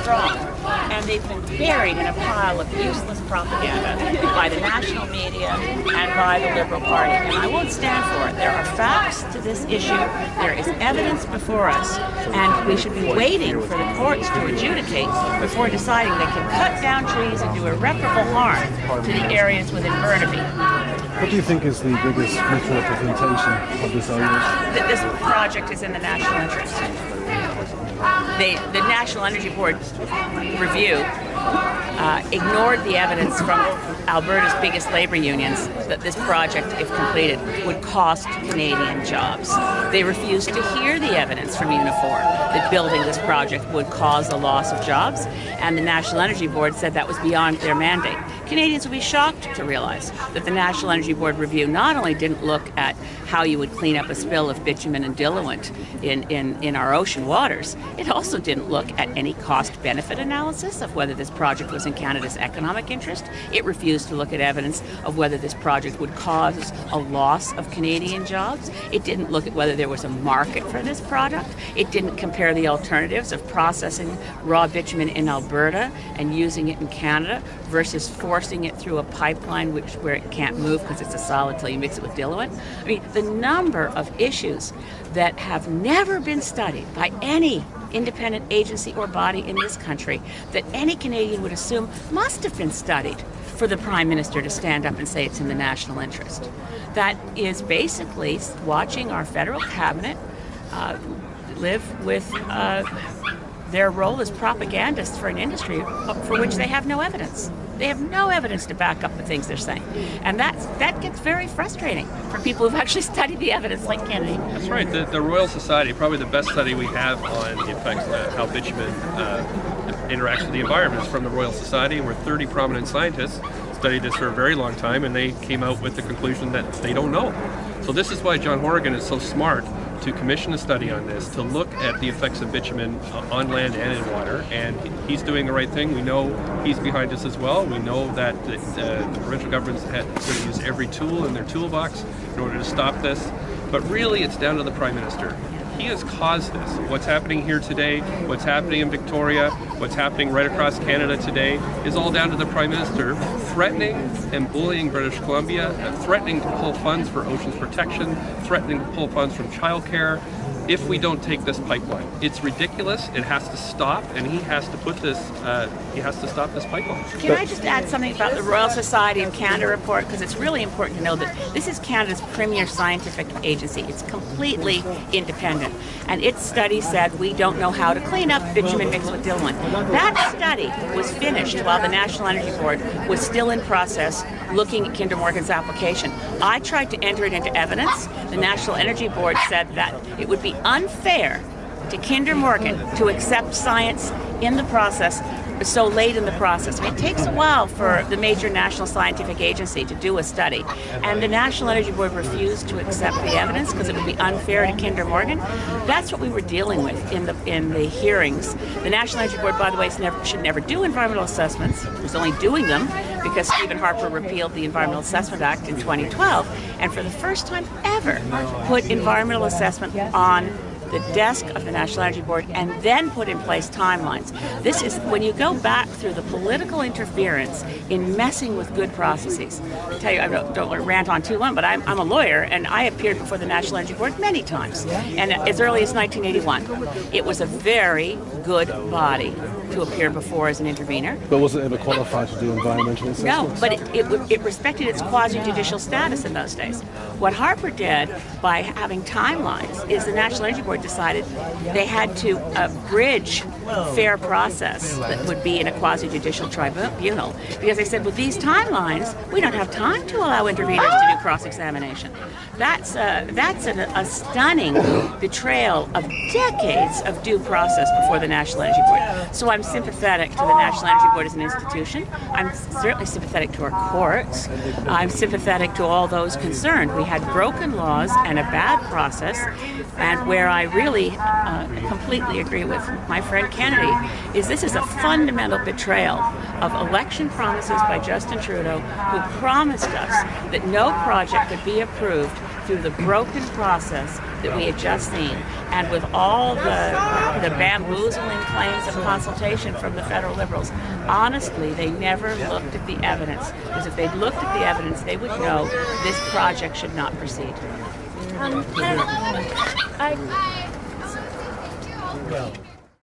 strong, and they've been buried in a pile of useless propaganda by the national media and by the Liberal Party. And I won't stand for it. There are facts to this issue. There is evidence before us, and we should be waiting for the courts to adjudicate before deciding they can cut down trees and do irreparable harm to the areas within Burnaby. What do you think is the biggest misrepresentation of this argument? That this project is in the national interest. The National Energy Board review ignored the evidence from Alberta's biggest labor unions that this project, if completed, would cost Canadian jobs. They refused to hear the evidence from Unifor that building this project would cause the loss of jobs, and the National Energy Board said that was beyond their mandate. Canadians will be shocked to realize that the National Energy Board review not only didn't look at how you would clean up a spill of bitumen and diluent in our ocean waters, it also didn't look at any cost-benefit analysis of whether this project was in Canada's economic interest. It refused to look at evidence of whether this project would cause a loss of Canadian jobs. It didn't look at whether there was a market for this product. It didn't compare the alternatives of processing raw bitumen in Alberta and using it in Canada versus forcing it through a pipeline where it can't move because it's a solid till you mix it with diluent. I mean, the number of issues that have never been studied by any independent agency or body in this country that any Canadian would assume must have been studied for the Prime Minister to stand up and say it's in the national interest. That is basically watching our federal cabinet live with their role as propagandists for an industry for which they have no evidence. They have no evidence to back up the things they're saying. And that gets very frustrating for people who've actually studied the evidence like Kennedy. That's right. The Royal Society, probably the best study we have on the effects of how bitumen interacts with the environment is from the Royal Society, where 30 prominent scientists studied this for a very long time, and they came out with the conclusion that they don't know. So this is why John Horgan is so smart to commission a study on this, to look at the effects of bitumen on land and in water, and he's doing the right thing. We know he's behind us as well. We know that the provincial government's going to use every tool in their toolbox in order to stop this, but really it's down to the Prime Minister. He has caused this. What's happening here today, what's happening in Victoria, what's happening right across Canada today is all down to the Prime Minister threatening and bullying British Columbia, threatening to pull funds for oceans protection, threatening to pull funds from childcare if we don't take this pipeline. It's ridiculous. It has to stop, and he has to put this. He has to stop this pipeline. Can I just add something about the Royal Society of Canada report, because it's really important to know that this is Canada's premier scientific agency. It's completely independent, and its study said we don't know how to clean up bitumen mixed with diluent. That study was finished while the National Energy Board was still in process looking at Kinder Morgan's application. I tried to enter it into evidence. The National Energy Board said that it would be unfair to Kinder Morgan to accept science in the process so late in the process. I mean, it takes a while for the major national scientific agency to do a study, and the National Energy Board refused to accept the evidence because it would be unfair to Kinder Morgan. That's what we were dealing with in the hearings. The National Energy Board, by the way, should never do environmental assessments. It was only doing them because Stephen Harper repealed the Environmental Assessment Act in 2012, and for the first time ever put environmental assessment on the desk of the National Energy Board and then put in place timelines. This is when you go back through the political interference in messing with good processes. I tell you, I don't want to rant on too long, but I'm a lawyer, and I appeared before the National Energy Board many times. And as early as 1981, it was a very good body to appear before as an intervener. But was it ever qualified to do environmental assessments? No, but it respected its quasi-judicial status in those days. What Harper did by having timelines is the National Energy Board decided they had to bridge fair process that would be in a quasi-judicial tribunal, because they said with these timelines we don't have time to allow interveners to do cross-examination. That's a stunning betrayal of decades of due process before the National Energy Board. So I'm sympathetic to the National Energy Board as an institution. I'm certainly sympathetic to our courts. I'm sympathetic to all those concerned. We had broken laws and a bad process, and where I really completely agree with my friend Kennedy is this is a fundamental betrayal of election promises by Justin Trudeau, who promised us that no project would be approved through the broken process that we had just seen, and with all the bamboozling claims of consultation from the federal Liberals, honestly, they never looked at the evidence. Because if they'd looked at the evidence, they would know this project should not proceed. Well,